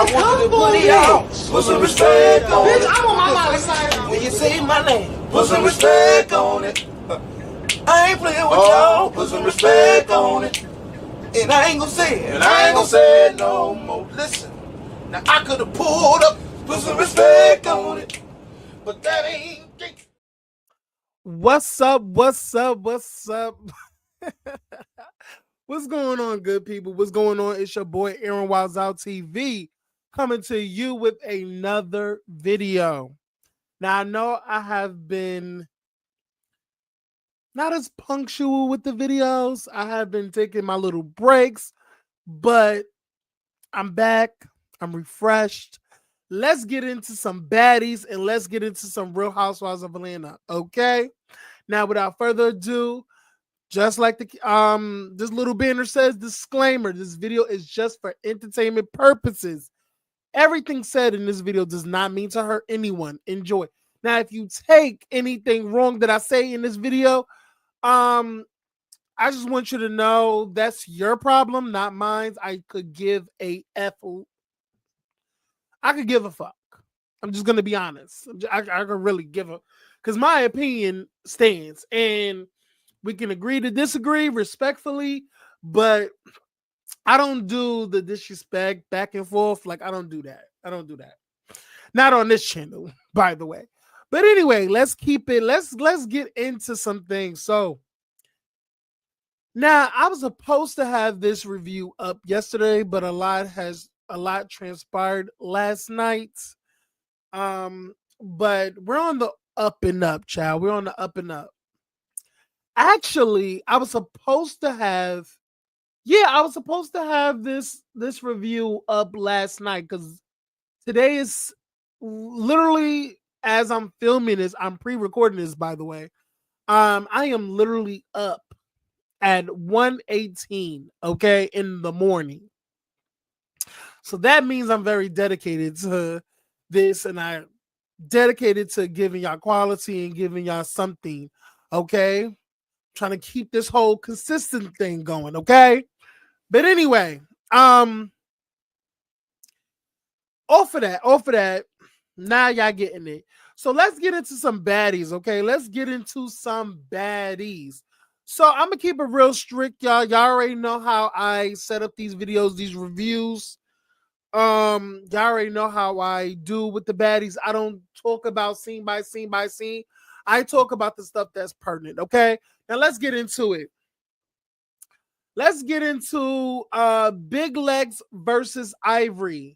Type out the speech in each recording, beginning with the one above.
I want you to put it out. Put some respect on it. Bitch, I'm on my mama's side. When you say my name, put some respect on it. I ain't playing with y'all. Put some respect on it. And I ain't gonna say it. And I ain't gonna say it no more. Listen, now I could have pulled up, put some respect on it, but that ain't. What's up? What's up? What's up? What's going on, good people? What's going on? It's your boy Aaron Wilds Out TV coming to you with another video. Now, I know I have been not as punctual with the videos. I have been taking my little breaks, but I'm back. I'm refreshed. Let's get into some baddies and let's get into some Real Housewives of Atlanta. Okay. Now, without further ado, just like the this little banner says, disclaimer: this video is just for entertainment purposes. Everything said in this video does not mean to hurt anyone. Enjoy. Now, if you take anything wrong that I say in this video, I just want you to know that's your problem, not mine. I could give a fuck. I'm just gonna be honest. I could really give a, because my opinion stands, and we can agree to disagree respectfully, but I don't do the disrespect back and forth. Like, I don't do that. Not on this channel, by the way. But anyway, let's keep it. Let's get into some things. So now I was supposed to have this review up yesterday, but a lot transpired last night. But we're on the up and up, child. We're on the up and up. Actually, I was supposed to have this review up last night, because today is literally, as I'm filming this, I'm pre-recording this, by the way. I am literally up at 1:18, okay, in the morning. So that means I'm very dedicated to this, and I dedicated to giving y'all quality and giving y'all something, okay? Trying to keep this whole consistent thing going, okay? But anyway, off of that, now y'all getting it. So let's get into some baddies, okay? Let's get into some baddies. So I'm gonna keep it real strict, y'all. Y'all already know how I set up these videos, these reviews. Y'all already know how I do with the baddies. I don't talk about scene by scene by scene. I talk about the stuff that's pertinent, okay? Now let's get into it. Let's get into Big Legs versus Ivori.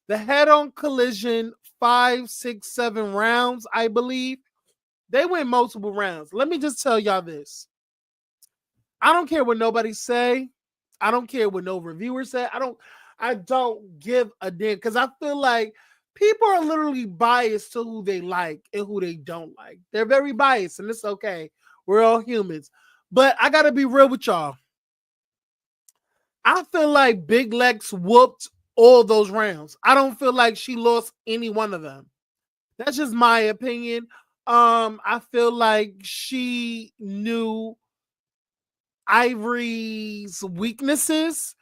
The head-on collision, 5, 6, 7 rounds, I believe. They went multiple rounds. Let me just tell y'all this. I don't care what nobody say. I don't care what no reviewer say. I don't give a damn, because I feel like people are literally biased to who they like and who they don't like. They're very biased, and it's okay. We're all humans. But I got to be real with y'all. I feel like Big Legs whooped all those rounds. I don't feel like she lost any one of them. That's just my opinion. I feel like she knew Ivori's weaknesses,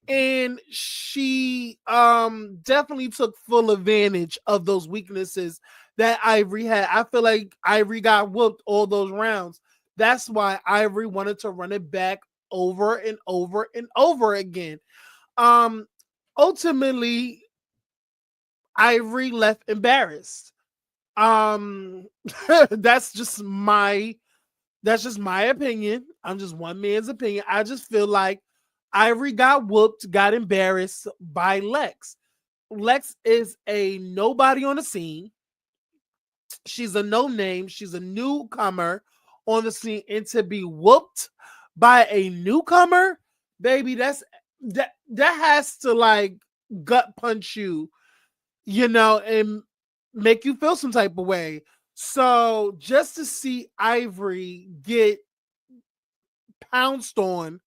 and she definitely took full advantage of those weaknesses that Ivori had. I feel like Ivori got whooped all those rounds. That's why Ivori wanted to run it back over and over and over again. Ultimately, Ivori left embarrassed. That's just my opinion. I'm just one man's opinion. I just feel like Ivori got whooped, got embarrassed by Lex. Lex is a nobody on the scene. She's a no name. She's a newcomer on the scene, and to be whooped by a newcomer, baby, that has to like gut punch you, and make you feel some type of way. So just to see Ivori get pounced on,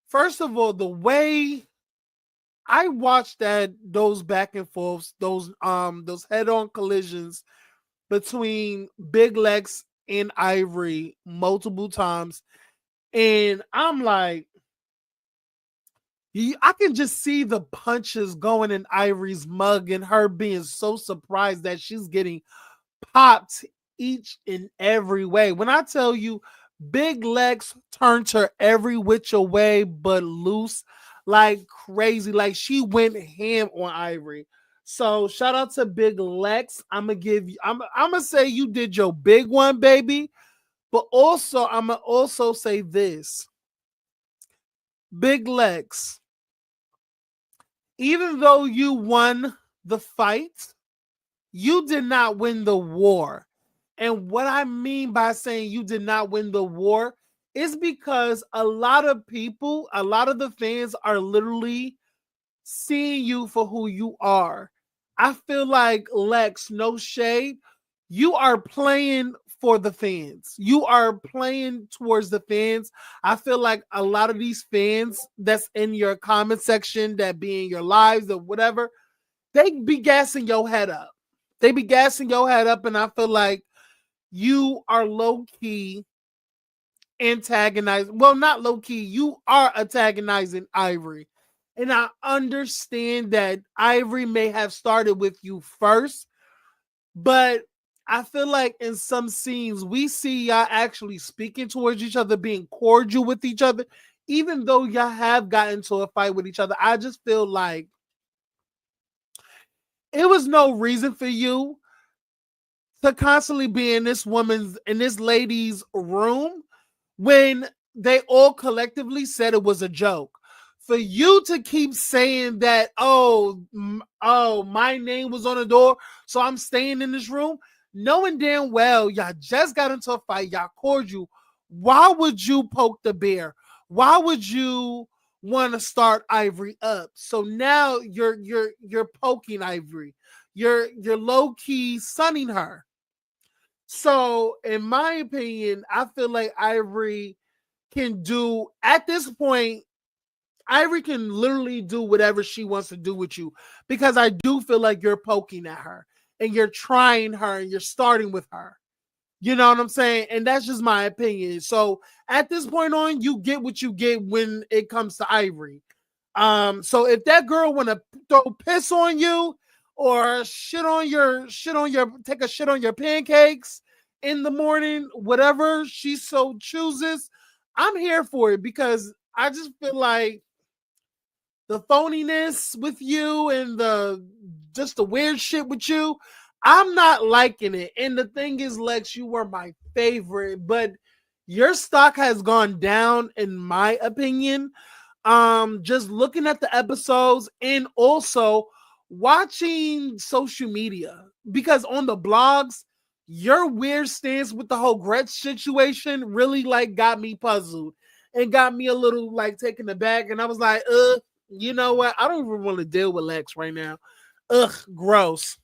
first of all, the way I watched those back and forths, those head-on collisions between Big Legs and Ivori multiple times, and I'm like, I can just see the punches going in Ivory's mug and her being so surprised that she's getting popped each and every way. When I tell you, Big Lex turned her every which way but loose like crazy. Like she went ham on Ivory. So shout out to Big Lex. I'm gonna give you. I'm gonna say you did your big one, baby. But also, I'm gonna also say this, Big Lex. Even though you won the fight, you did not win the war. And what I mean by saying you did not win the war is because a lot of people, a lot of the fans are literally seeing you for who you are. I feel like Lex, no shade, you are playing for the fans. You are playing towards the fans. I feel like a lot of these fans that's in your comment section, that be in your lives or whatever, they be gassing your head up. They be gassing your head up, and I feel like you are low key antagonizing. Well, not low key. You are antagonizing Ivory, and I understand that Ivory may have started with you first, but I feel like in some scenes we see y'all actually speaking towards each other, being cordial with each other, even though y'all have gotten into a fight with each other. I just feel like it was no reason for you to constantly be in this lady's room when they all collectively said it was a joke. For you to keep saying that, oh, my name was on the door, so I'm staying in this room, knowing damn well y'all just got into a fight, y'all cordial. Why would you poke the bear? Why would you want to start Ivory up? So now you're poking Ivory. You're low key sunning her. So, in my opinion, I feel like Ivory can do, at this point, Ivory can literally do whatever she wants to do with you, because I do feel like you're poking at her and you're trying her and you're starting with her. You know what I'm saying? And that's just my opinion. So, at this point on, you get what you get when it comes to Ivory. So if that girl want to throw piss on you or take a shit on your pancakes in the morning, whatever she so chooses, I'm here for it, because I just feel like the phoniness with you and the weird shit with you, I'm not liking it. And the thing is, Lex, you were my favorite, but your stock has gone down in my opinion. Just looking at the episodes and also watching social media, because on the blogs, your weird stance with the whole Gretch situation really like got me puzzled and got me a little like taken aback. And I was like, you know what? I don't even want to deal with Lex right now. Ugh, gross.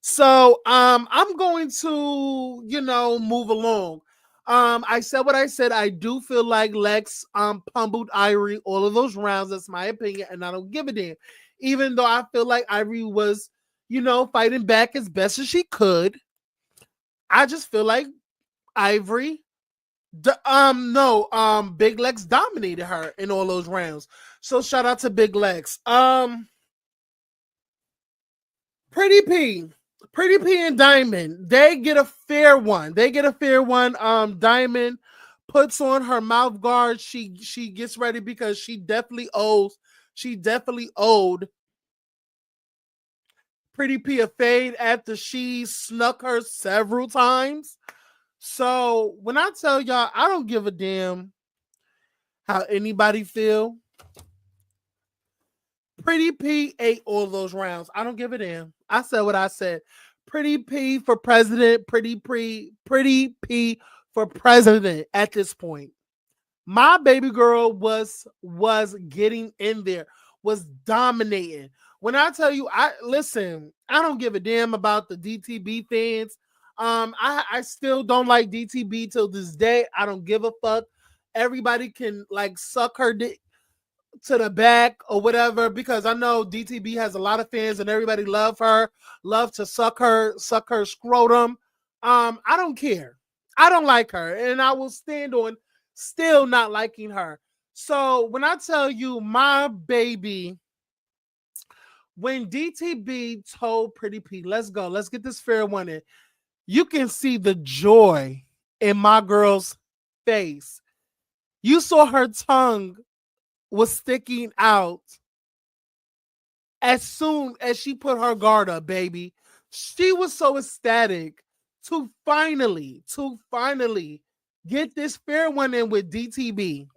So I'm going to, move along. I said what I said. I do feel like Lex pummeled Ivory all of those rounds. That's my opinion, and I don't give a damn. Even though I feel like Ivory was, fighting back as best as she could. I just feel like Ivory Big Lex dominated her in all those rounds. So shout out to Big Lex. Pretty P. Pretty P and Diamond, they get a fair one. Diamond puts on her mouth guard. She gets ready because she definitely owed Pretty P a fade after she snuck her several times. So when I tell y'all, I don't give a damn how anybody feel. Pretty P ate all those rounds. I don't give a damn. I said what I said. Pretty P for president. Pretty P for president at this point. My baby girl was getting in there, was dominating. When I tell you, I don't give a damn about the DTB fans. I still don't like DTB till this day. I don't give a fuck. Everybody can like suck her dick to the back or whatever, because I know DTB has a lot of fans and everybody love to suck her scrotum. I don't care. I don't like her, and I will stand on still not liking her. So when I tell you my baby, when DTB told Pretty P, let's go, let's get this fair one in, you can see the joy in my girl's face. You saw her tongue was sticking out as soon as she put her guard up, baby. She was so ecstatic to finally get this fair one in with DTB.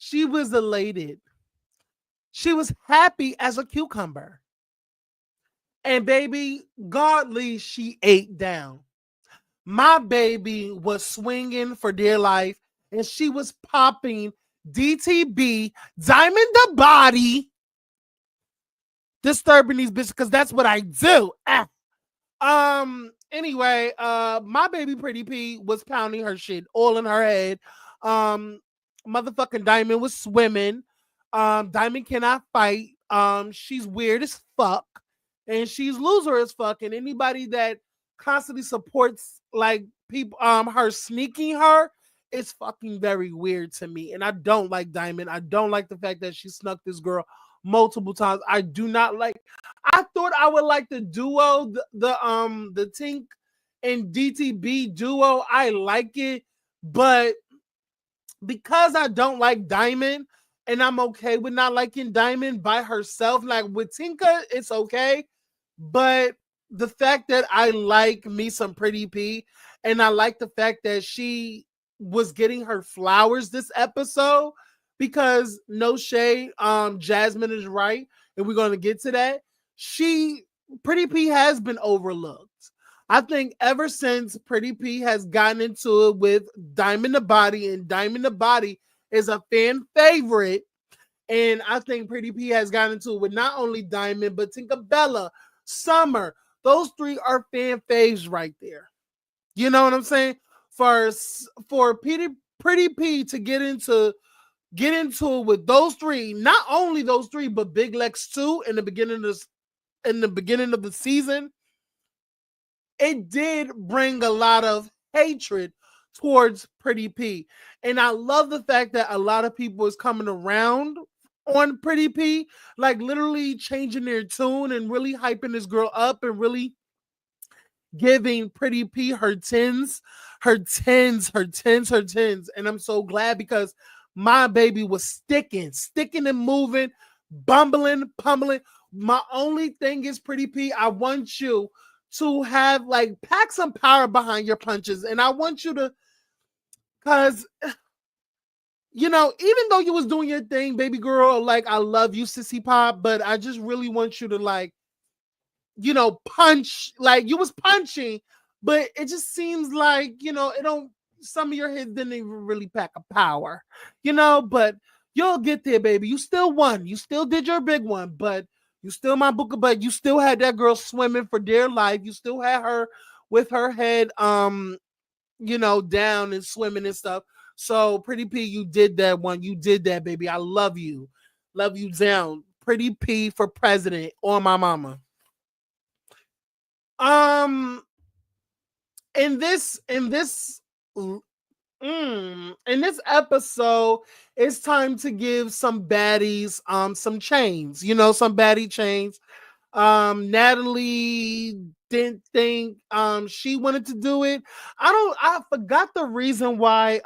She was elated. She was happy as a cucumber. And baby, godly, she ate down. My baby was swinging for dear life and she was popping DTB, Diamond the Body, disturbing these bitches because that's what I do. Anyway, my baby Pretty P was pounding her shit all in her head. Motherfucking Diamond was swimming. Diamond cannot fight. She's weird as fuck. And she's loser as fuck. And anybody that constantly supports like people her sneaking her is fucking very weird to me. And I don't like Diamond. I don't like the fact that she snuck this girl multiple times. I do not like. I thought I would like the duo, the Tink and DTB duo. I like it, but because I don't like Diamond, and I'm okay with not liking Diamond by herself. Like with Tinka, it's okay, but the fact that I like me some Pretty P, and I like the fact that she was getting her flowers this episode, because no shade, Jasmine is right, and we're gonna get to that. Pretty P has been overlooked. I think ever since Pretty P has gotten into it with Diamond the Body, and Diamond the Body is a fan favorite, and I think Pretty P has gotten into it with not only Diamond, but Tinkerbella, Summer. Those three are fan faves right there. You know what I'm saying? For Pretty P to get into it with those three, not only those three, but Big Lex too in the beginning of the season, it did bring a lot of hatred towards Pretty P. And I love the fact that a lot of people is coming around on Pretty P, like literally changing their tune and really hyping this girl up and really giving Pretty P her tens, her tens, her tens, her tens. And I'm so glad because my baby was sticking and moving, bumbling, pummeling. My only thing is, Pretty P, I want you to have like pack some power behind your punches. And I want you to, because even though you was doing your thing, baby girl, like I love you, Sissy Pop, but I just really want you to like, punch, like you was punching, but it just seems like, it don't, some of your hits didn't even really pack a power, but you'll get there, baby. You still won. You still did your big one, but you still my booker, but you still had that girl swimming for dear life. You still had her with her head, down and swimming and stuff. So Pretty P, you did that one. You did that, baby. I love you. Love you down. Pretty P for president on my mama. In this episode, it's time to give some baddies some chains, some baddie chains. Natalie didn't think she wanted to do it. I forgot the reason why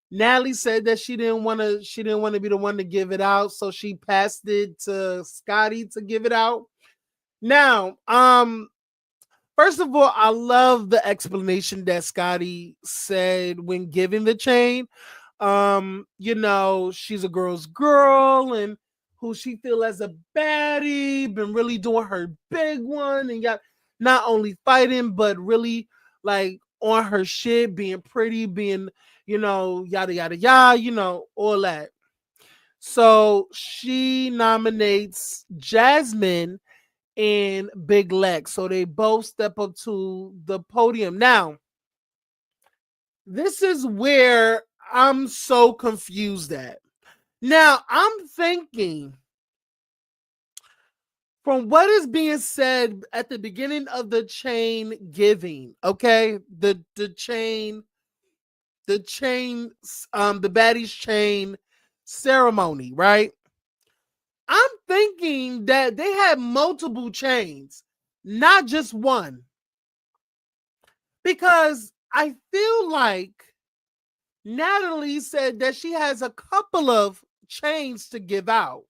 Natalie said that she didn't want to be the one to give it out, so she passed it to Scotty to give it out. Now, first of all, I love the explanation that Scotty said when giving the chain. She's a girl's girl and who she feel as a baddie, been really doing her big one, and got not only fighting, but really like on her shit, being pretty, being, yada, yada, yada, all that. So she nominates Jasmine and Big Lex. So they both step up to the podium. Now, this is where I'm so confused at. Now, I'm thinking from what is being said at the beginning of the chain giving, okay? The chain the chain, the Baddies chain ceremony, right? I'm thinking that they had multiple chains, not just one. Because I feel like Natalie said that she has a couple of chains to give out.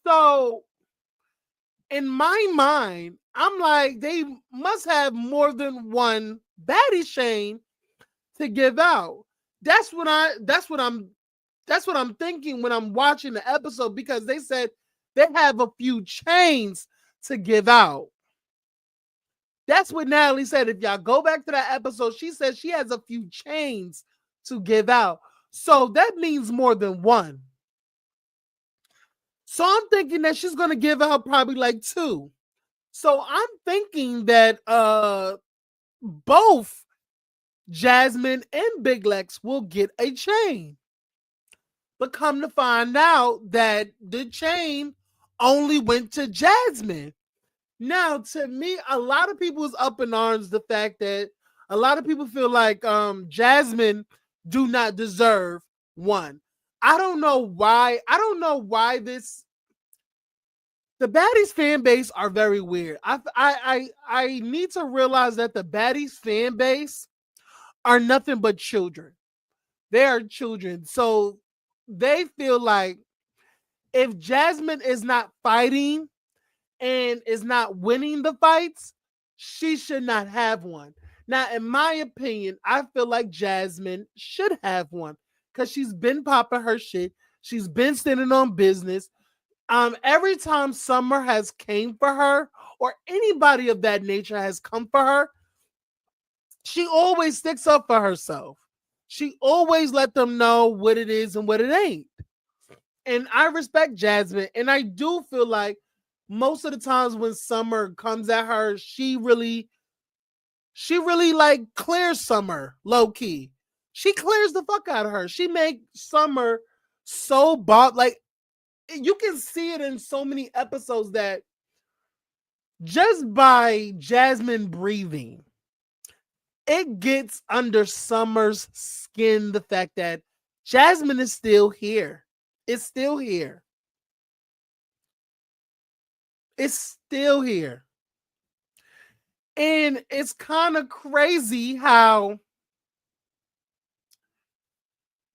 So in my mind, I'm like, they must have more than one baddie chain to give out. That's what I'm thinking when I'm watching the episode, because they said they have a few chains to give out. That's what Natalie said. If y'all go back to that episode, she said she has a few chains to give out. So that means more than one. So I'm thinking that she's going to give out probably like two. So I'm thinking that both Jasmine and Big Lex will get a chain. But come to find out that the chain only went to Jasmine. Now, to me, a lot of people is up in arms the fact that a lot of people feel like Jasmine do not deserve one. I don't know why. I don't know why this. The Baddies fan base are very weird. I need to realize that the Baddies fan base are nothing but children. They are children. So they feel like if Jasmine is not fighting and is not winning the fights, she should not have one. Now, in my opinion, I feel like Jasmine should have one because she's been popping her shit. She's been standing on business. Every time Summer has came for her, or anybody of that nature has come for her, she always sticks up for herself. She always let them know what it is and what it ain't. And I respect Jasmine, and I do feel like most of the times when Summer comes at her, she really like clears Summer low key. She clears the fuck out of her. She makes Summer so like you can see it in so many episodes that just by Jasmine breathing, it gets under Summer's skin the fact that Jasmine is still here. It's still here. It's still here. And it's kind of crazy how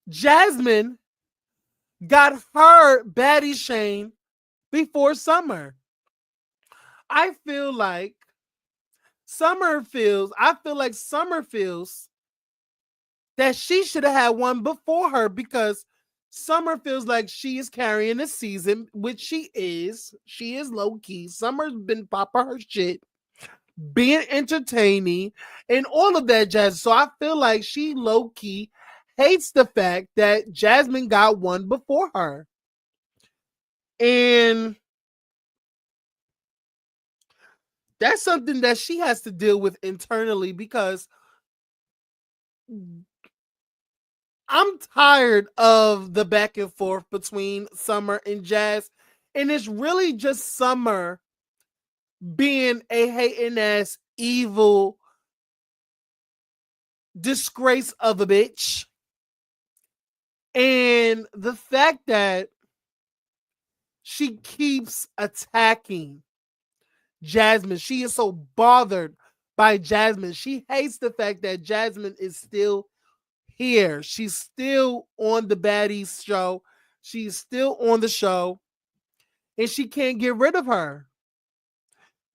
Jasmine got her baddie chain before Summer. I feel like Summer feels that she should have had one before her, because Summer feels like she is carrying the season, which she is. She is low key. Summer's been popping her shit, being entertaining, and all of that jazz. So I feel like she low key hates the fact that Jasmine got one before her. And that's something that she has to deal with internally, because I'm tired of the back and forth between Summer and Jazz. And it's really just Summer being a hating ass, evil disgrace of a bitch. And the fact that she keeps attacking Jasmine, she is so bothered by Jasmine. She hates the fact that Jasmine is still here. She's still on the Baddies show. She's still on the show. And she can't get rid of her.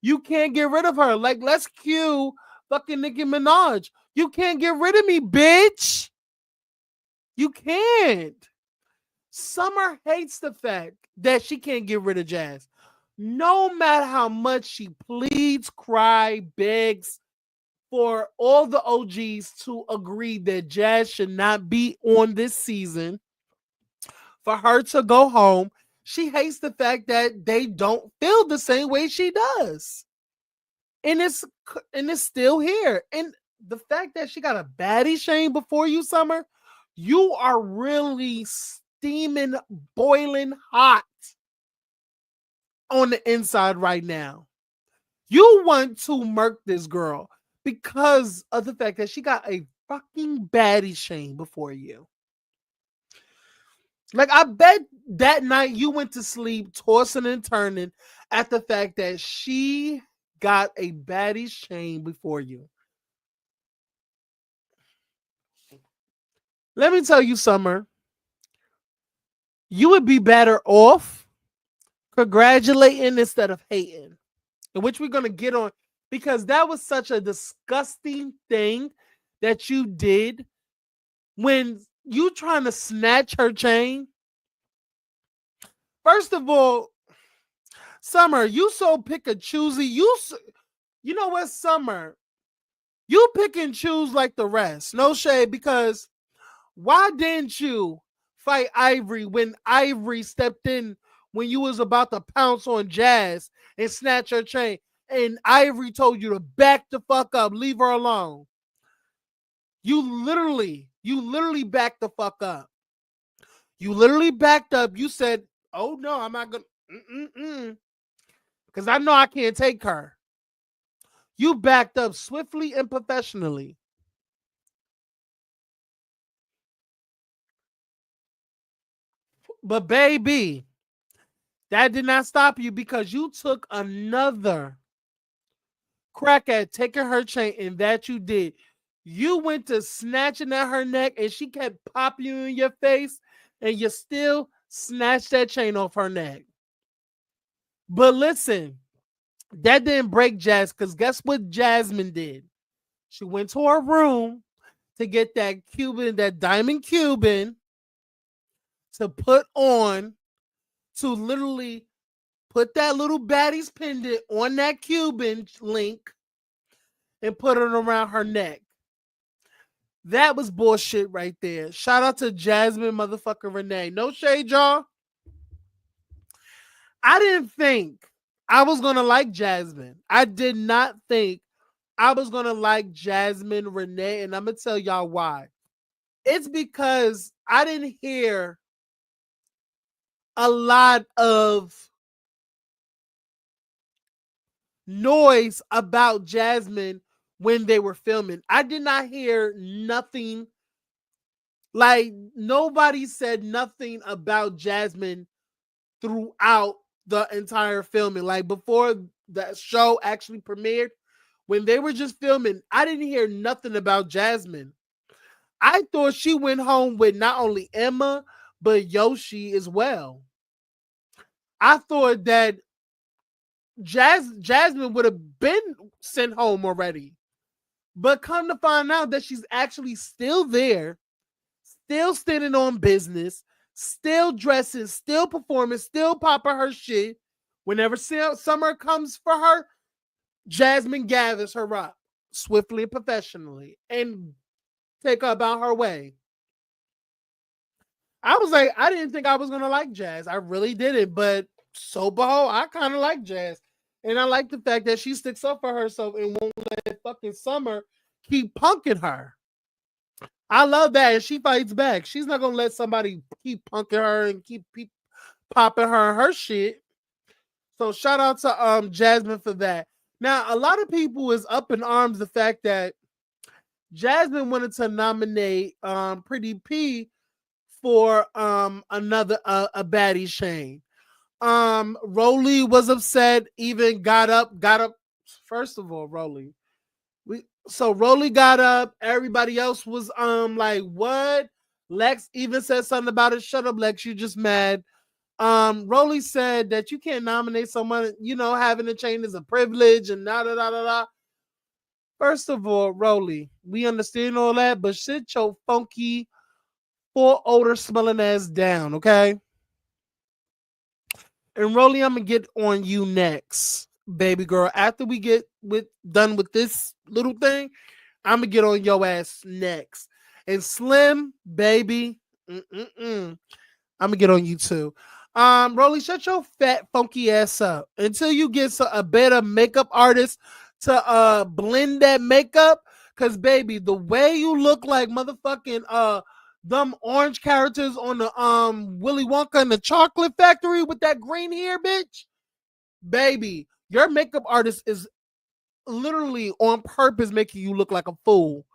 You can't get rid of her. Like, let's cue fucking Nicki Minaj. You can't get rid of me, bitch. You can't. Summer hates the fact that she can't get rid of Jazz. No matter how much she pleads, cries, begs for all the OGs to agree that Jazz should not be on this season, for her to go home, she hates the fact that they don't feel the same way she does. And it's still here. And the fact that she got a baddie chain before you, Summer, you are really steaming, boiling hot on the inside right now. You want to murk this girl because of the fact that she got a fucking baddie chain before you. Like, I bet that night you went to sleep tossing and turning at the fact that she got a baddie chain before you. Let me tell you, Summer, you would be better off congratulating instead of hating, in which we're going to get on, because that was such a disgusting thing that you did when you trying to snatch her chain. First of all, Summer, you so pick a choosy. You know what, Summer? You pick and choose like the rest. No shade, because why didn't you fight Ivori when Ivori stepped in when you was about to pounce on Jazz and snatch her chain? And Ivori told you to back the fuck up, leave her alone. You literally backed the fuck up. You literally backed up. You said, "Oh no, I'm not gonna," because I know I can't take her. You backed up swiftly and professionally. But baby, that did not stop you, because you took another crack at taking her chain, and that you did. You went to snatching at her neck, and she kept popping you in your face, and you still snatched that chain off her neck. But listen, that didn't break Jazz, because guess what Jasmine did? She went to her room to get that Cuban, that diamond Cuban, to put on, to literally put that little baddie's pendant on that Cuban link and put it around her neck. That was bullshit right there. Shout out to Jasmine motherfucking Renee. No shade, y'all. I didn't think I was going to like Jasmine. I did not think I was going to like Jasmine Renee, and I'm going to tell y'all why. It's because I didn't hear a lot of noise about Jasmine when they were filming. I did not hear nothing. Like, nobody said nothing about Jasmine throughout the entire filming. Like, before the show actually premiered, when they were just filming, I didn't hear nothing about Jasmine. I thought she went home with not only Emma, but Yoshi as well. I thought that Jasmine would have been sent home already. But come to find out that she's actually still there, still standing on business, still dressing, still performing, still popping her shit. Whenever summer comes for her, Jasmine gathers her up swiftly and professionally and take her about her way. I was like, I didn't think I was gonna like Jazz. I really didn't, but so behold, I kind of like Jazz. And I like the fact that she sticks up for herself and won't let fucking Summer keep punking her. I love that. And she fights back. She's not gonna let somebody keep punking her and keep popping her shit. So shout out to Jasmine for that. Now, a lot of people is up in arms the fact that Jasmine wanted to nominate Pretty P for another a baddie chain. Rolly was upset, even got up. First of all, Rolly. Rolly got up, everybody else was like, what? Lex even said something about it. Shut up, Lex, you just mad. Rolly said that you can't nominate someone, having a chain is a privilege and da da da da da. First of all, Rolly, we understand all that, but sit your funky, full odor smelling ass down, okay? And Rolly, I'm gonna get on you next, baby girl. After we get done with this little thing, I'm gonna get on your ass next. And Slim, baby, I'm gonna get on you too. Rolly, shut your fat funky ass up until you get a better makeup artist to blend that makeup. Cause baby, the way you look like motherfucking them orange characters on the Willy Wonka and the Chocolate Factory with that green hair, bitch. Baby, your makeup artist is literally on purpose making you look like a fool.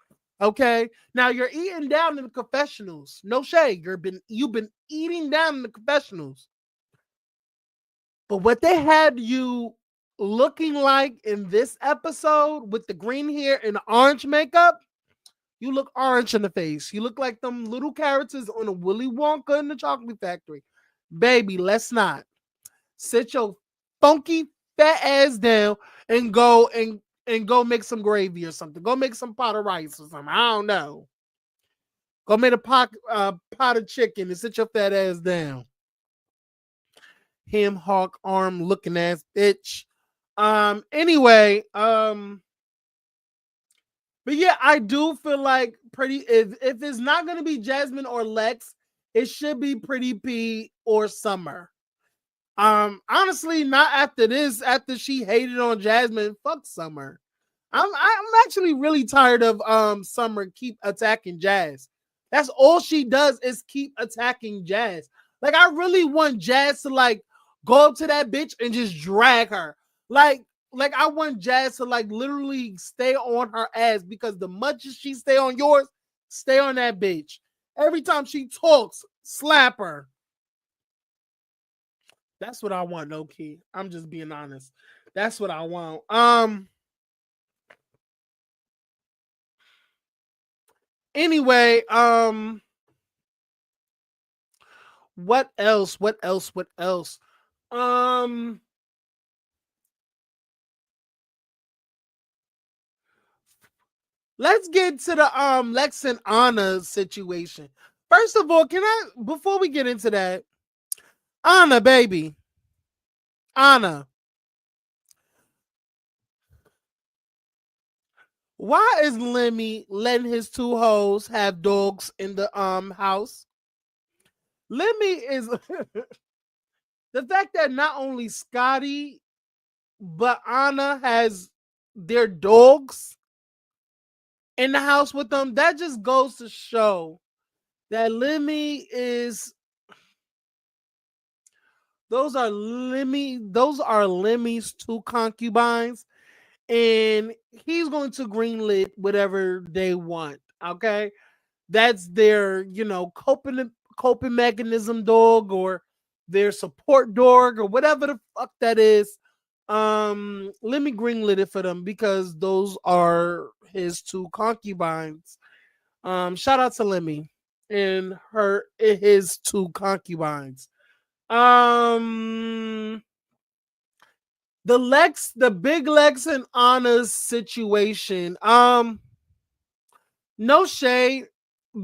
Okay. Now you're eating down in the confessionals. No shade. You've been eating down in the confessionals. But what they had you looking like in this episode with the green hair and the orange makeup, you look orange in the face. You look like them little characters on a Willy Wonka in the Chocolate Factory. Baby, let's not. Sit your funky fat ass down and go make some gravy or something. Go make some pot of rice or something. I don't know. Go make a pot of chicken and sit your fat ass down. Him hawk arm looking ass bitch. Anyway, but yeah, I do feel like pretty if it's not gonna be Jasmine or Lex, it should be Pretty P or Summer. Honestly, not after this, after she hated on Jasmine, fuck Summer. I'm actually really tired of Summer keep attacking Jazz. That's all she does is keep attacking Jazz. Like I really want Jazz to like go up to that bitch and just drag her. Like I want Jazz to like literally stay on her ass because the much as she stay on yours, stay on that bitch. Every time she talks, slap her. That's what I want, no key. I'm just being honest. That's what I want. Anyway, what else? What else? What else? Um let's get to the Lex and Anna situation. First of all, can I before we get into that, Anna, baby. Anna. Why is Lemmy letting his two hoes have dogs in the house? Lemmy is the fact that not only Scotty but Anna has their dogs in the house with them. That just goes to show that Lemmy is those are Lemmy's two concubines, and he's going to greenlit whatever they want. Okay. That's their, coping mechanism dog or their support dog or whatever the fuck that is. Let me greenlit it for them because those are his two concubines. Shout out to Lemmy and his two concubines. The big Lex and Anna's situation. No shade,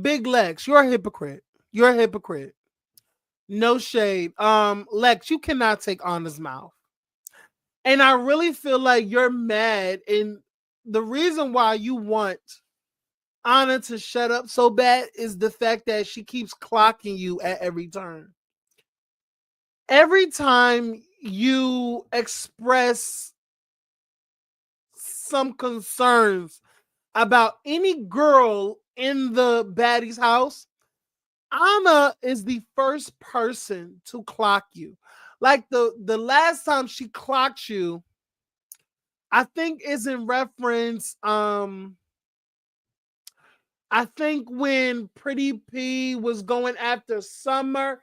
big Lex, you're a hypocrite. You're a hypocrite. No shade. Lex, you cannot take Anna's mouth. And I really feel like you're mad. And the reason why you want Anna to shut up so bad is the fact that she keeps clocking you at every turn. Every time you express some concerns about any girl in the Baddies house, Anna is the first person to clock you. Like the last time she clocked you, I think is in reference. I think when Pretty P was going after Summer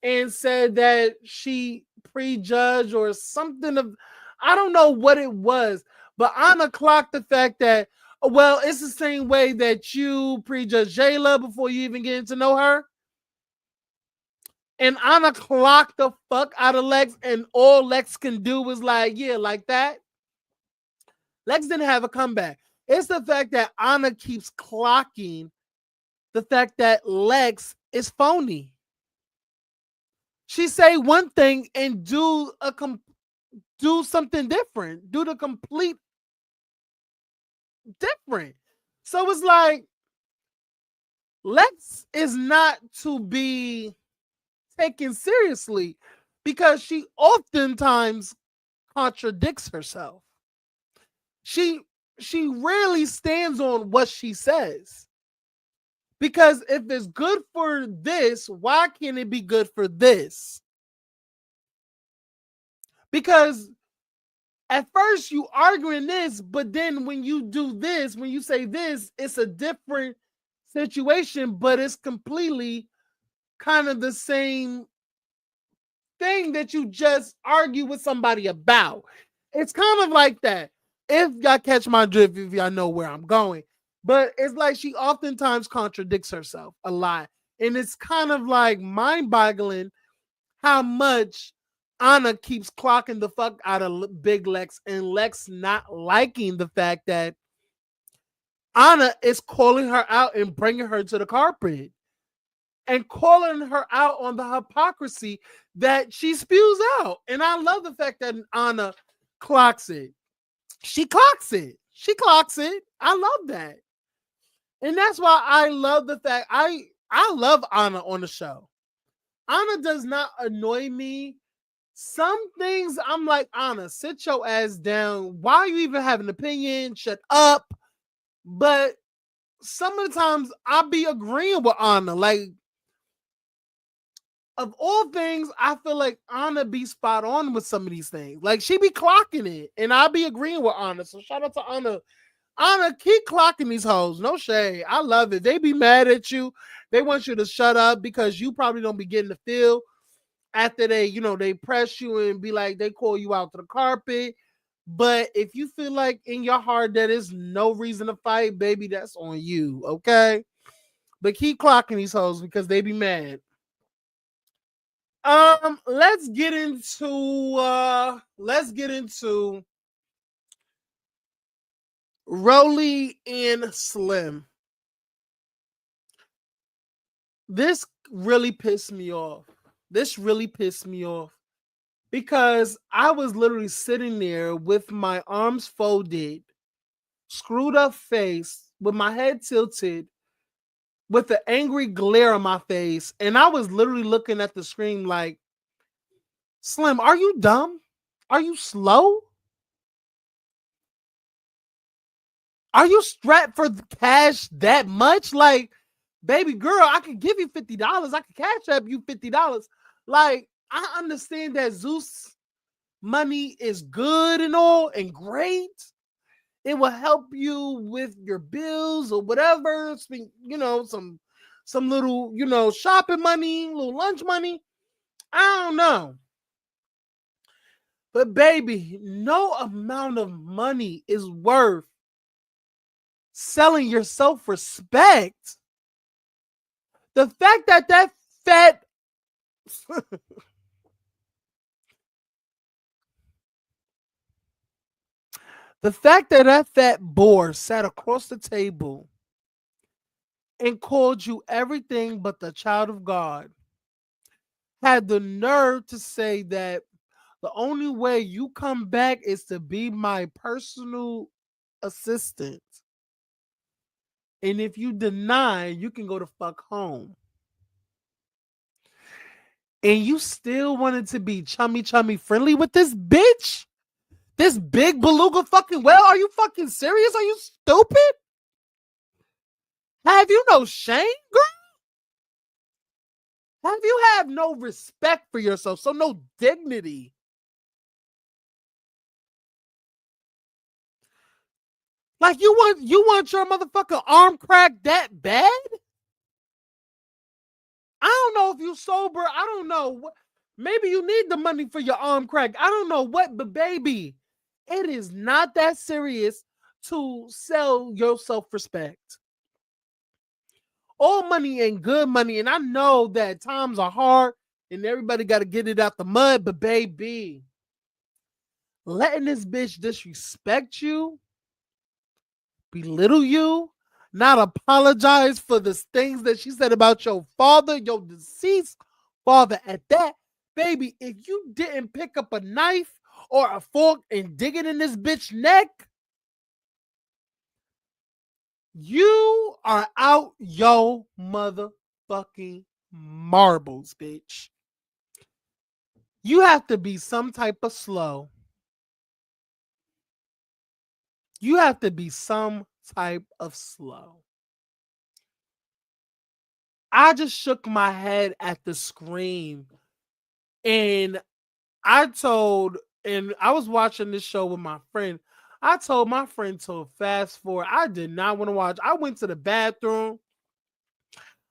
and said that she prejudged or something of, I don't know what it was, but Anna clocked the fact that, well, it's the same way that you prejudge Jayla before you even get to know her. And Anna clocked the fuck out of Lex, and all Lex can do was like, yeah, like that. Lex didn't have a comeback. It's the fact that Anna keeps clocking the fact that Lex is phony. She say one thing and do something different. Do the complete different. So it's like Lex is not to be taken seriously because she oftentimes contradicts herself. She rarely stands on what she says. Because if it's good for this, why can't it be good for this? Because at first you arguing this, but then when you do this, when you say this, it's a different situation, but it's completely kind of the same thing that you just argue with somebody about. It's kind of like that. If y'all catch my drift, if y'all know where I'm going. But it's like she oftentimes contradicts herself a lot. And it's kind of like mind-boggling how much Anna keeps clocking the fuck out of Big Lex, and Lex not liking the fact that Anna is calling her out and bringing her to the carpet and calling her out on the hypocrisy that she spews out. And I love the fact that Anna clocks it. She clocks it. She clocks it. I love that. And that's why I love the fact I love Anna on the show. Anna does not annoy me. Some things I'm like, Anna, sit your ass down. Why are you even have an opinion? Shut up. But some of the times I be agreeing with Anna. Like, of all things, I feel like Anna be spot on with some of these things. Like, she be clocking it, and I be agreeing with Anna. So shout out to Anna. Anna, keep clocking these hoes. No shade. I love it. They be mad at you. They want you to shut up because you probably don't be getting the feel after they, they press you and be like, they call you out to the carpet. But if you feel like in your heart that is no reason to fight, baby, that's on you. Okay. But keep clocking these hoes because they be mad. Let's get into Rolly and Slim. This really pissed me off. Because I was literally sitting there with my arms folded, screwed up face, with my head tilted, with an angry glare on my face, and I was literally looking at the screen like, Slim, are you dumb? Are you slow? Are you strapped for cash that much? Like, baby girl, I could give you $50. I could cash up you $50. Like, I understand that Zeus money is good and all and great. It will help you with your bills or whatever. Some little, shopping money, little lunch money. I don't know. But baby, no amount of money is worth selling your self-respect. The fact that fat the fact that fat boar sat across the table and called you everything but the child of God, had the nerve to say that the only way you come back is to be my personal assistant. And if you deny, you can go to fuck home. And you still wanted to be chummy friendly with this bitch? This big beluga fucking whale? Are you fucking serious? Are you stupid? Have you no shame, girl? Have you have no respect for yourself? So no dignity. Like you want your motherfucking arm cracked that bad? I don't know if you sober. I don't know. Maybe you need the money for your arm crack. I don't know what, but baby, it is not that serious to sell your self-respect. All money ain't good money, and I know that times are hard and everybody got to get it out the mud, but baby, letting this bitch disrespect you, belittle you, not apologize for the things that she said about your father, your deceased father at that. Baby, if you didn't pick up a knife or a fork and dig it in this bitch neck, you are out your motherfucking marbles, bitch. You have to be some type of slow. You have to be some type of slow. I just shook my head at the scream, and I told And I was watching this show with my friend. I told my friend to fast forward. I did not want to watch. I went to the bathroom.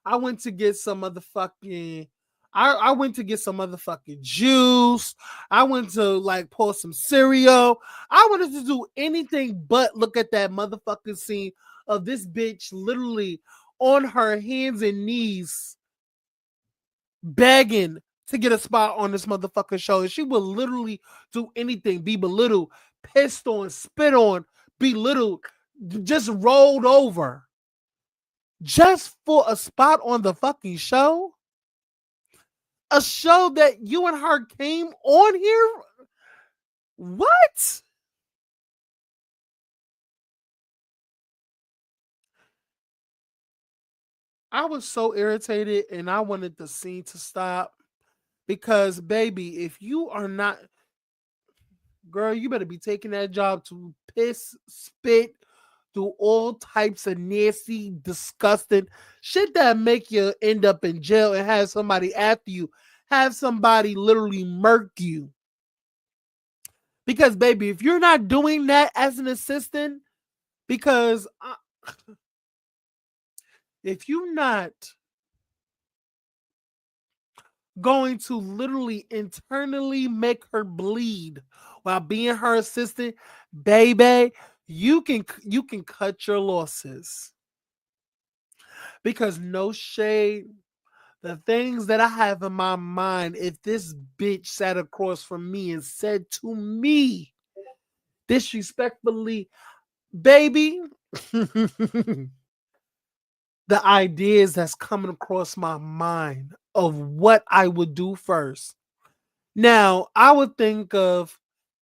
I went to get some motherfucking. I went to get some motherfucking juice. I went to like pour some cereal. I wanted to do anything but look at that motherfucking scene of this bitch literally on her hands and knees begging to get a spot on this motherfucking show. And she would literally do anything, be belittled, pissed on, spit on, belittled, just rolled over just for a spot on the fucking show. A show that you and her came on here? What? I was so irritated and I wanted the scene to stop because, baby, if you are not, girl, you better be taking that job to piss, spit, do all types of nasty, disgusting shit that make you end up in jail and have somebody after you, have somebody literally murk you. Because, baby, if you're not doing that as an assistant, because if you're not going to literally internally make her bleed while being her assistant, baby, you can cut your losses. Because no shade, the things that I have in my mind, if this bitch sat across from me and said to me disrespectfully, baby, the ideas that's coming across my mind of what I would do first. Now, I would think of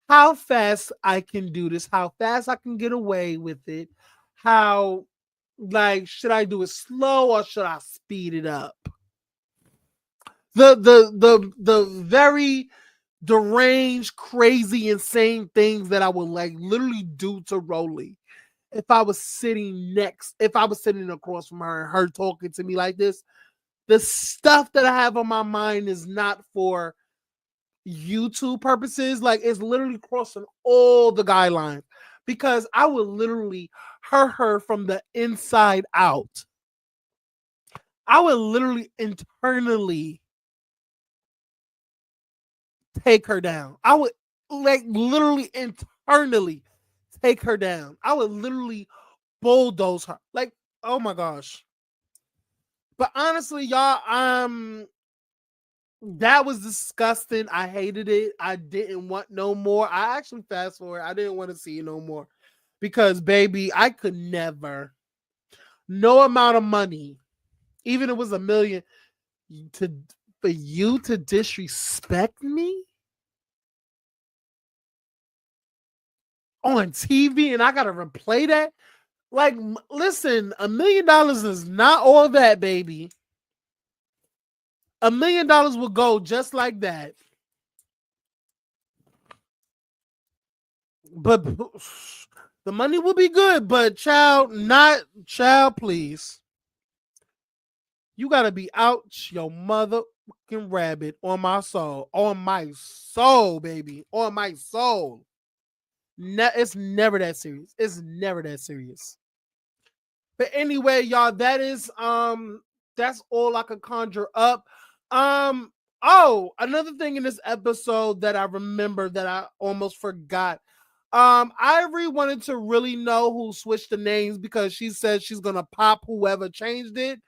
how fast I can do this, how fast I can get away with it, how, like, should I do it slow or should I speed it up? The very deranged, crazy, insane things that I would like literally do to Rolly if I was sitting across from her and her talking to me like this. The stuff that I have on my mind is not for YouTube purposes. Like, it's literally crossing all the guidelines because I would literally hurt her from the inside out. I would literally internally take her down. I would like literally internally take her down. I would literally bulldoze her. Like, oh my gosh. But honestly, y'all, that was disgusting. I hated it. I didn't want no more. I actually fast forward. I didn't want to see it no more. Because, baby, I could never. No amount of money, even if it was $1 million, for you to disrespect me on TV and I gotta replay that. Like, listen, $1 million is not all that, baby. $1 million will go just like that. But the money will be good, but child, please. You gotta be out your motherfucking rabbit on my soul, baby, on my soul. It's never that serious. It's never that serious. But anyway, y'all, that's all I could conjure up. Another thing in this episode that I remember that I almost forgot. Ivori wanted to really know who switched the names because she said she's gonna pop whoever changed it.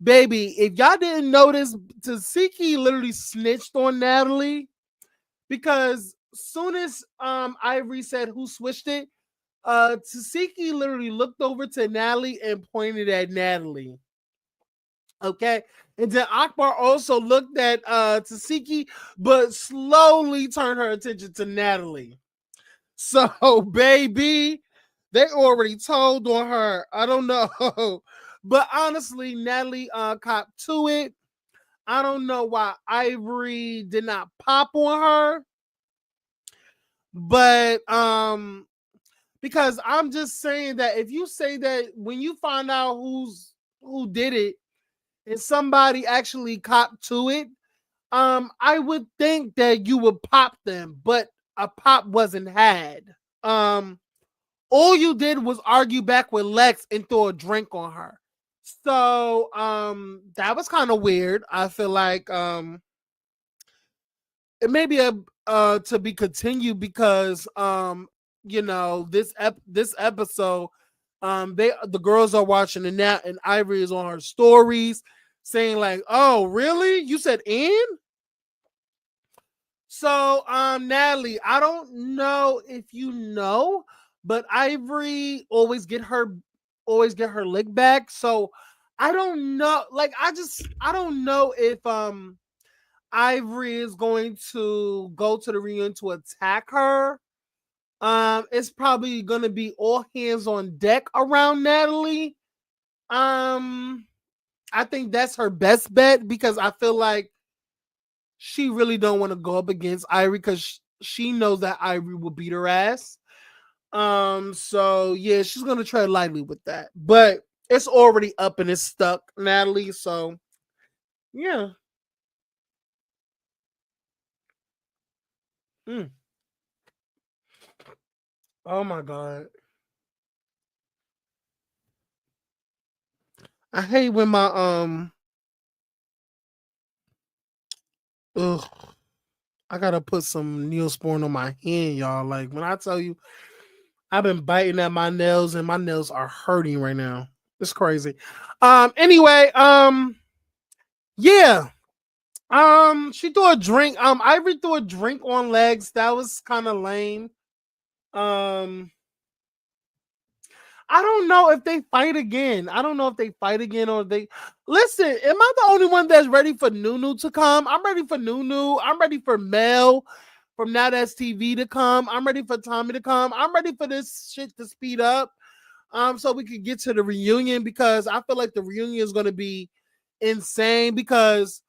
Baby, if y'all didn't notice, Tasiki literally snitched on Natalie because soon as Ivori said who switched it, Tasiki literally looked over to Natalie and pointed at Natalie. Okay. And then Akbar also looked at Tasiki, but slowly turned her attention to Natalie. So, baby, they already told on her. I don't know. But honestly, Natalie copped to it. I don't know why Ivori did not pop on her. But because I'm just saying that if you say that when you find out who did it and somebody actually copped to it, I would think that you would pop them, but a pop wasn't had. Um, all you did was argue back with Lex and throw a drink on her. So that was kind of weird. I feel like it may be a to be continued because this episode the girls are watching it now and Ivory is on her stories saying like, oh really, you said Ann? So Natalie, I don't know if you know, but Ivory always get her lick back. So I don't know, like I don't know if Ivory is going to go to the reunion to attack her. It's probably gonna be all hands on deck around Natalie. Um, I think that's her best bet because I feel like she really don't want to go up against Ivory because she knows that Ivory will beat her ass. So yeah, she's gonna tread lightly with that, but it's already up and it's stuck, Natalie. So yeah. Mm. Oh my god. I hate when my ugh, I gotta put some Neosporin on my hand, y'all. Like when I tell you I've been biting at my nails and my nails are hurting right now. It's crazy. Anyway, yeah. She threw a drink. Ivory threw a drink on Legs. That was kind of lame. Um, I don't know if they fight again. I don't know if they fight again or they listen. Am I the only one that's ready for Nunu to come? I'm ready for Nunu. I'm ready for Mel from Now That's TV to come. I'm ready for Tommy to come. I'm ready for this shit to speed up. So we could get to the reunion because I feel like the reunion is gonna be insane because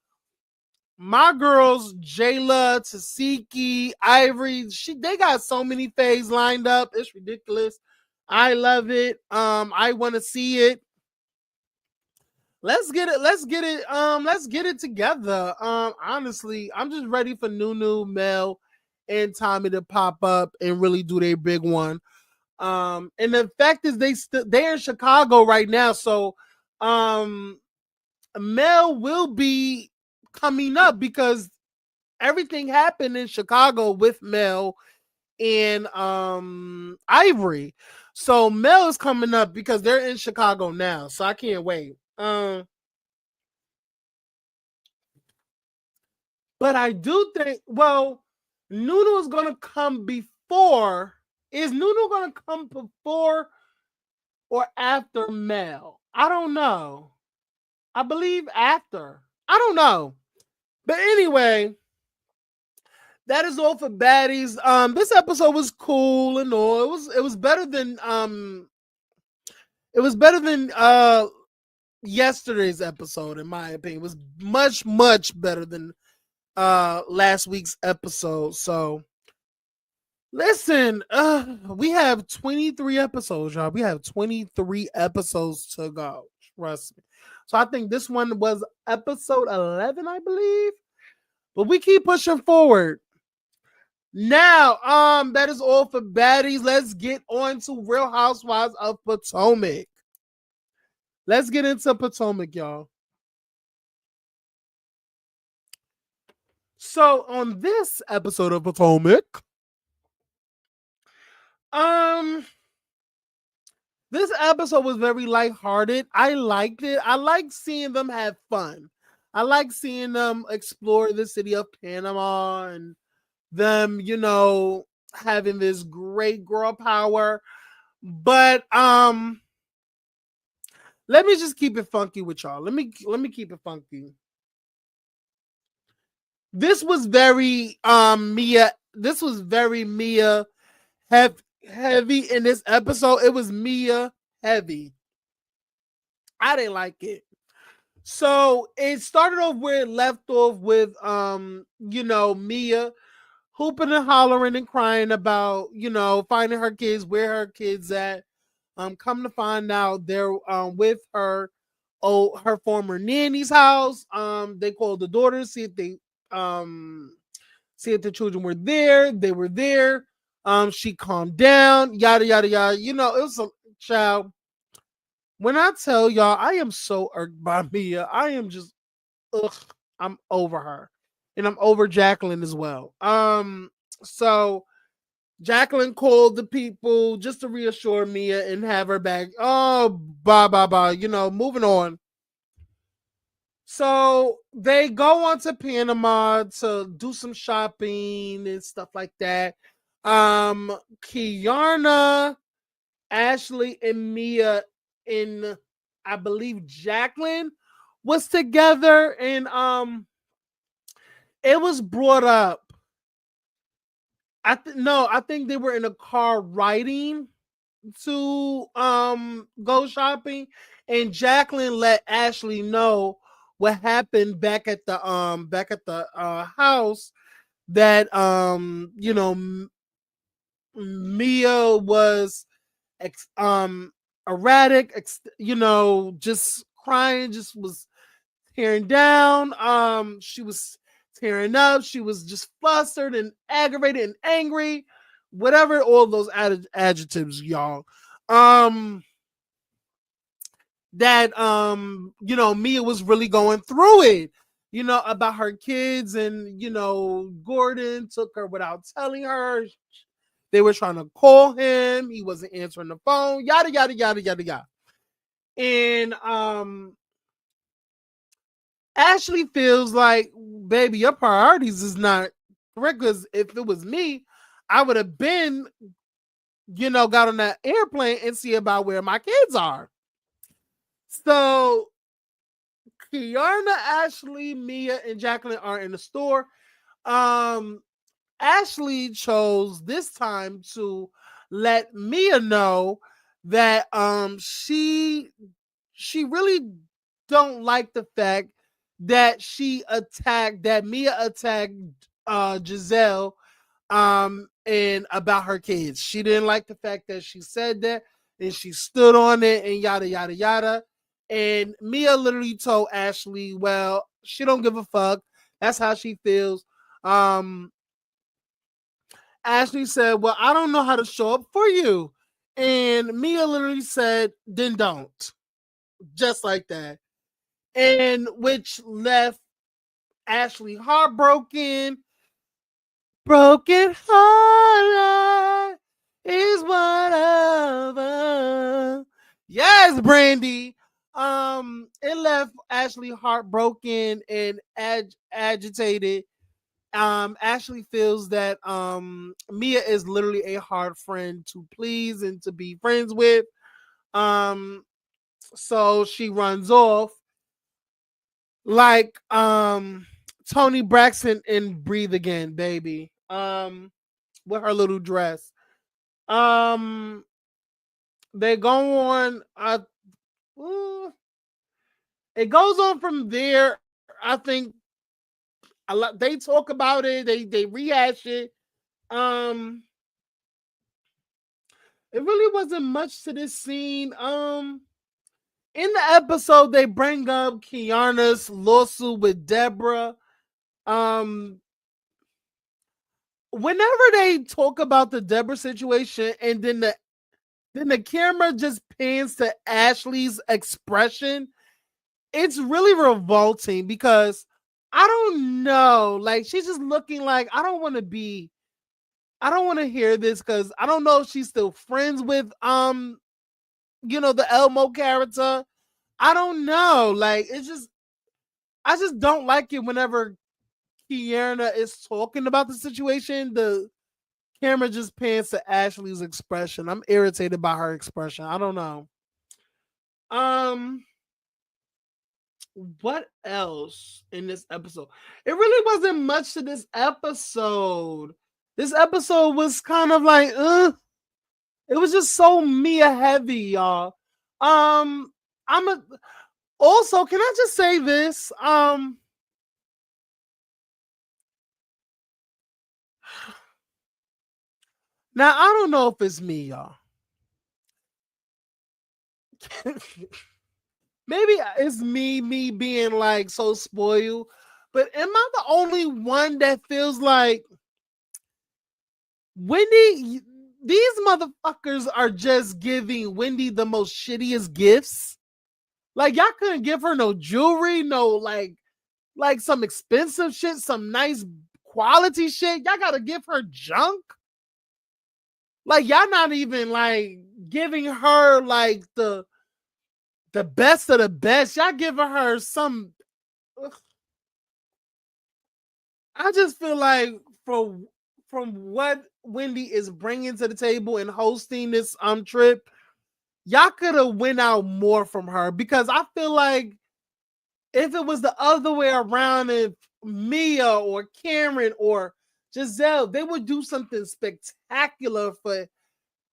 my girls, Jayla, Tasiki, Ivory, they got so many faves lined up. It's ridiculous. I love it. I want to see it. Let's get it. Let's get it. Let's get it together. Honestly, I'm just ready for Nunu, Mel, and Tommy to pop up and really do their big one. And the fact is they're in Chicago right now, so Mel will be coming up because everything happened in Chicago with Mel and Ivory. So Mel is coming up because they're in Chicago now. So I can't wait. But I do think, well, Nunu is gonna come before. Is Nunu gonna come before or after Mel? I don't know. I believe after. I don't know. But anyway, that is all for Baddies. This episode was cool and all. It was better than yesterday's episode, in my opinion. It was much, much better than last week's episode. So listen, we have 23 episodes, y'all. We have 23 episodes to go. Trust me. So I think this one was episode 11, I believe. But we keep pushing forward. Now, that is all for Baddies. Let's get on to Real Housewives of Potomac. Let's get into Potomac, y'all. So on this episode of Potomac, um, this episode was very lighthearted. I liked it. I like seeing them have fun. I like seeing them explore the city of Panama and them, having this great girl power. But let me just keep it funky with y'all. Let me keep it funky. This was very Mia. This was very Mia heavy in this episode. It was Mia heavy. I didn't like it. So it started off where it left off with Mia hooping and hollering and crying about, finding her kids, where her kids at. Come to find out they're with her former nanny's house. They called the daughter to see if they see if the children were there. They were there. She calmed down, yada yada yada. You know, it was a child. When I tell y'all, I am so irked by Mia. I am just ugh. I'm over her, and I'm over Jacqueline as well. So Jacqueline called the people just to reassure Mia and have her back. Oh, blah blah blah. You know, moving on. So they go on to Panama to do some shopping and stuff like that. Kiarna, Ashley, and Mia and I believe Jacqueline was together, and it was brought up. No, I think they were in a car riding to go shopping, and Jacqueline let Ashley know what happened back at the house, that Mia was erratic, just crying, just was tearing down. She was tearing up. She was just flustered and aggravated and angry, whatever, all those adjectives, y'all. That Mia was really going through it, about her kids, and Gordon took her without telling her. They were trying to call him. He wasn't answering the phone. Yada yada yada yada yada. And Ashley feels like, baby, your priorities is not correct. Because if it was me, I would have been, got on that airplane and see about where my kids are. So Kiarna, Ashley, Mia, and Jacqueline are in the store. Ashley chose this time to let Mia know that she really don't like the fact that Mia attacked Giselle and about her kids. She didn't like the fact that she said that, and she stood on it, and yada yada yada. And Mia literally told Ashley, well, she don't give a fuck. That's how she feels. Ashley said, well, I don't know how to show up for you. And Mia literally said, then don't. Just like that. And which left Ashley heartbroken. Broken heart is one of us. Yes, Brandy. It left Ashley heartbroken and agitated. Ashley feels that Mia is literally a hard friend to please and to be friends with. So she runs off like Tony Braxton in Breathe Again, baby. With her little dress. Um they go on it goes on from there. I think a lot they talk about it, they rehash it. Um it really wasn't much to this scene. In the episode, they bring up Kiana's lawsuit with Deborah. Um, Whenever they talk about the Deborah situation, and then the camera just pans to Ashley's expression, it's really revolting because I don't know, like she's just looking like I don't want to hear this because I don't know if she's still friends with the Elmo character. I don't know. Like I just don't like it whenever Kiana is talking about the situation. The camera just pans to Ashley's expression. I'm irritated by her expression. I don't know. Um, what else in this episode? It really wasn't much to this episode. This episode was kind of like, it was just so Mia heavy, y'all. I'm a also, can I just say this? Now I don't know if it's me, y'all. Maybe it's me being like so spoiled, But am I the only one that feels like Wendy? These motherfuckers are just giving Wendy the most shittiest gifts. Like y'all couldn't give her no jewelry, no like some expensive shit, some nice quality shit. Y'all gotta give her junk. Like y'all not even like giving her like the best of the best. Y'all giving her some. Ugh. I just feel like from what Wendy is bringing to the table and hosting this trip, y'all could have went out more from her because I feel like if it was the other way around, if Mia or Karen or Giselle, they would do something spectacular for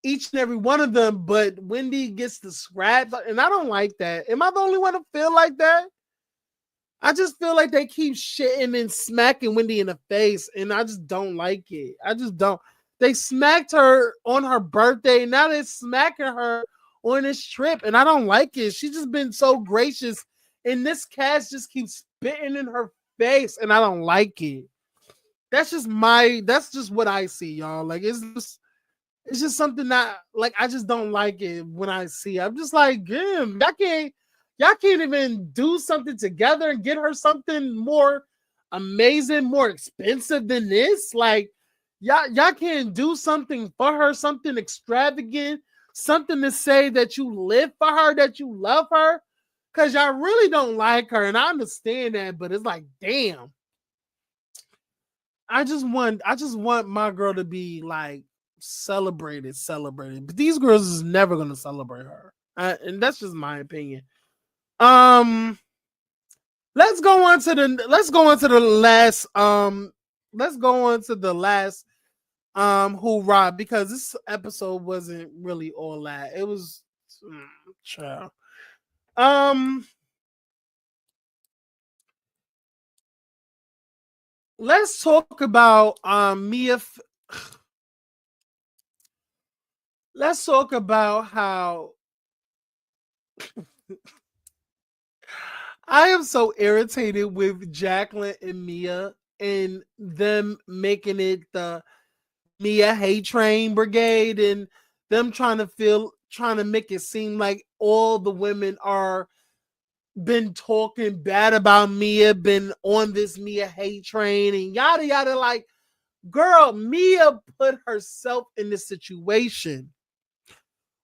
each and every one of them. But Wendy gets the scraps, and I don't like that. Am I the only one to feel like that? I just feel like they keep shitting and smacking Wendy in the face, and I just don't like it. I just don't. They smacked her on her birthday. Now they're smacking her on this trip, and I don't like it. She's just been so gracious, and this cast just keeps spitting in her face, and I don't like it. That's just what I see, y'all. Like it's just something that like I just don't like it when I see. I'm just like, damn, y'all can't even do something together and get her something more amazing, more expensive than this. Like y'all can't do something for her, something extravagant, something to say that you live for her, that you love her. Cause y'all really don't like her, and I understand that, but it's like, damn. I just want my girl to be like celebrated. But these girls is never gonna celebrate her, and that's just my opinion. Um, let's go on to the last hoorah, because this episode wasn't really all that. It was child. Um, let's talk about Mia. Let's talk about how I am so irritated with Jacqueline and Mia and them making it the Mia Hate Train Brigade, and them trying to make it seem like all the women are been talking bad about Mia, been on this Mia hate train and yada yada. Like, girl, Mia put herself in this situation.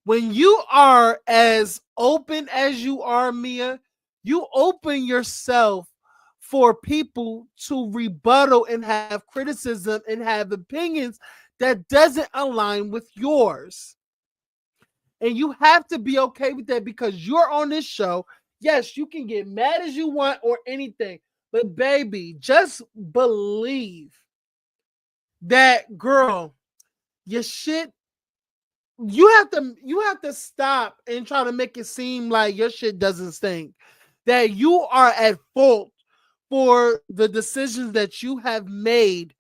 When you are as open as you are, Mia, you open yourself for people to rebuttal and have criticism and have opinions that doesn't align with yours. And you have to be okay with that because you're on this show. Yes, you can get mad as you want or anything, but baby, just believe that, girl, your shit. You have to stop and try to make it seem like your shit doesn't stink. That you are at fault for the decisions that you have made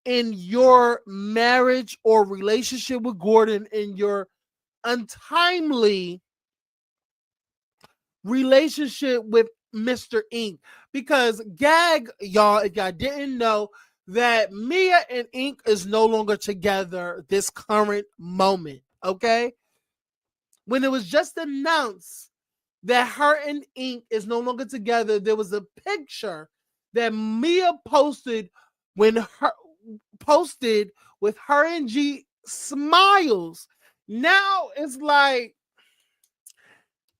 in your marriage or relationship with Gordon, in your untimely relationship with Mr. Ink. Because gag, y'all, if y'all didn't know that Mia and Ink is no longer together this current moment, okay? When it was just announced that her and Ink is no longer together, there was a picture that Mia posted with her and G smiles. Now it's like,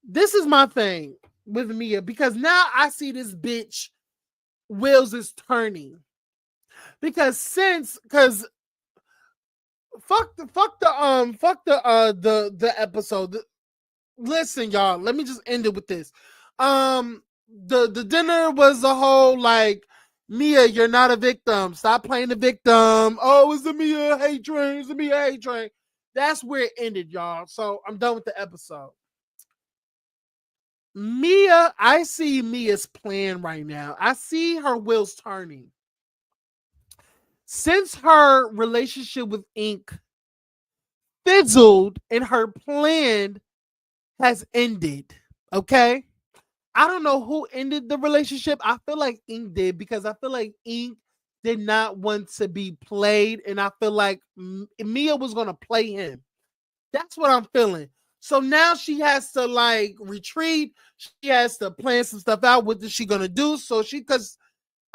this is my thing with Mia, because now I see this bitch wheels is turning. Because the episode. Listen, y'all, let me just end it with this. The dinner was a whole like, Mia, you're not a victim. Stop playing the victim. Oh, it's the Mia hate train. It's the Mia hate train. That's where it ended, y'all. So I'm done with the episode. Mia, I see Mia's plan right now. I see her wheels turning. Since her relationship with Ink fizzled and her plan has ended, okay? I don't know who ended the relationship. I feel like Ink did because I feel like Ink did not want to be played, and I feel like Mia was gonna play him. That's what I'm feeling. So now she has to like retreat. She has to plan some stuff out. What is she gonna do? So because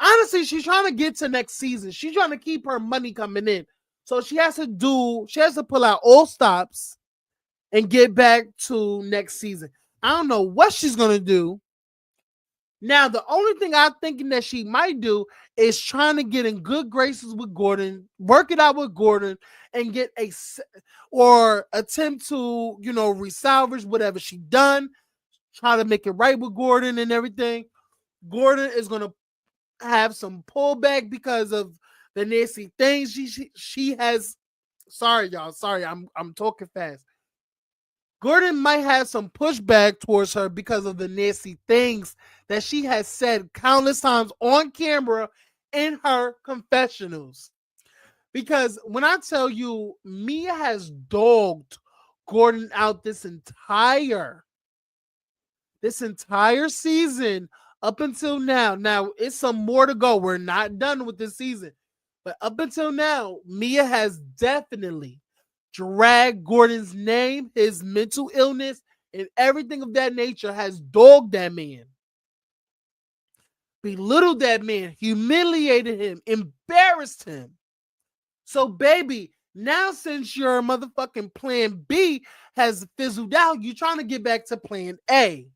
honestly, she's trying to get to next season. She's trying to keep her money coming in. So she has to pull out all stops and get back to next season. I don't know what she's gonna do. Now, the only thing I'm thinking that she might do is trying to get in good graces with Gordon, work it out with Gordon, and get or attempt to, resalvage whatever she done, try to make it right with Gordon and everything. Gordon is gonna have some pullback because of the nasty things she has. Sorry, y'all. Sorry, I'm talking fast. Gordon might have some pushback towards her because of the nasty things that she has said countless times on camera in her confessionals. Because when I tell you, Mia has dogged Gordon out this entire season up until now. Now, it's some more to go. We're not done with this season. But up until now, Mia has definitely dragged Gordon's name, his mental illness, and everything of that nature, has dogged that man, belittled that man, humiliated him, embarrassed him. So, baby, now since your motherfucking plan B has fizzled out, you're trying to get back to plan A.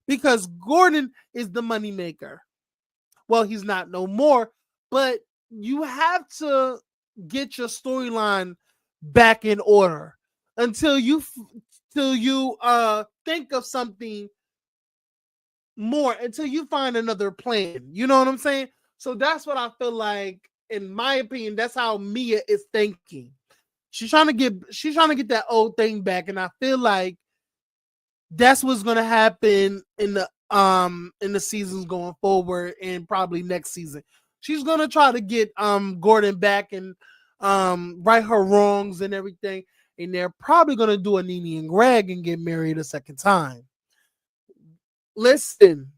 Because Gordon is the moneymaker. Well, he's not no more, but you have to get your storyline back in order until you think of something more, until you find another plan. You know what I'm saying? So that's what I feel like, in my opinion, that's how Mia is thinking. She's trying to get that old thing back, and I feel like that's what's gonna happen in the seasons going forward, and probably next season. She's gonna try to get Gordon back and right her wrongs and everything. And they're probably gonna do a Nene and Greg and get married a second time. Listen,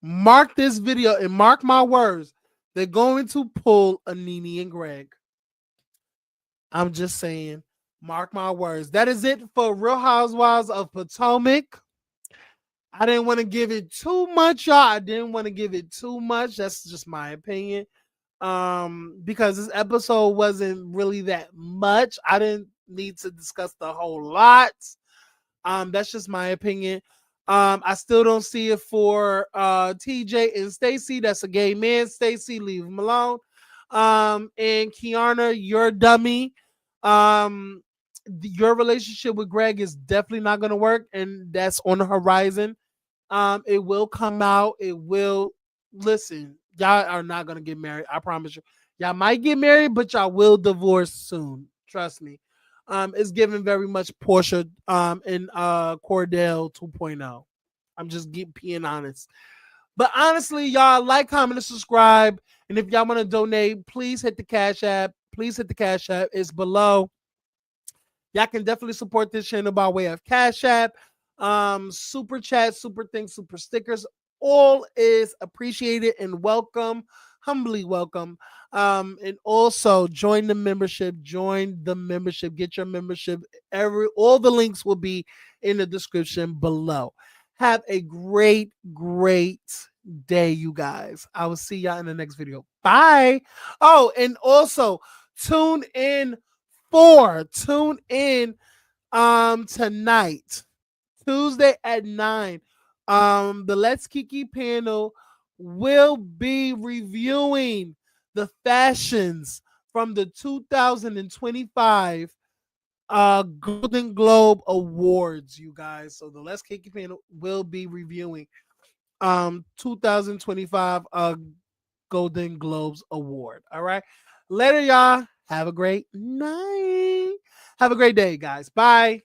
mark this video and mark my words. They're going to pull a Nene and Greg. I'm just saying, mark my words. That is it for Real Housewives of Potomac. I didn't want to give it too much, y'all. I didn't want to give it too much. That's just my opinion. Because this episode wasn't really that much. I didn't need to discuss the whole lot. That's just my opinion. I still don't see it for TJ and Stacy. That's a gay man. Stacy, leave him alone. And Kiana, you're a dummy. Your relationship with Greg is definitely not going to work, and that's on the horizon. It will come out. It will. Listen, y'all are not going to get married. I promise you. Y'all might get married, but y'all will divorce soon. Trust me. It's given very much Portia and Cordell 2.0. I'm just being honest. But honestly, y'all, like, comment, and subscribe. And if y'all want to donate, please hit the Cash App. Please hit the Cash App. It's below. Y'all can definitely support this channel by way of Cash App, super chat, super things, super stickers. All is appreciated and welcome, humbly welcome. And also join the membership. Get your membership. All the links will be in the description below. Have a great day, you guys. I will see y'all in the next video. Bye. Oh, and also tune in tonight, Tuesday at 9. The Let's Kiki panel will be reviewing the fashions from the 2025 Golden Globe Awards, you guys. So the Let's Kiki panel will be reviewing 2025 Golden Globes Award. All right. Later, y'all. Have a great night. Have a great day, guys. Bye.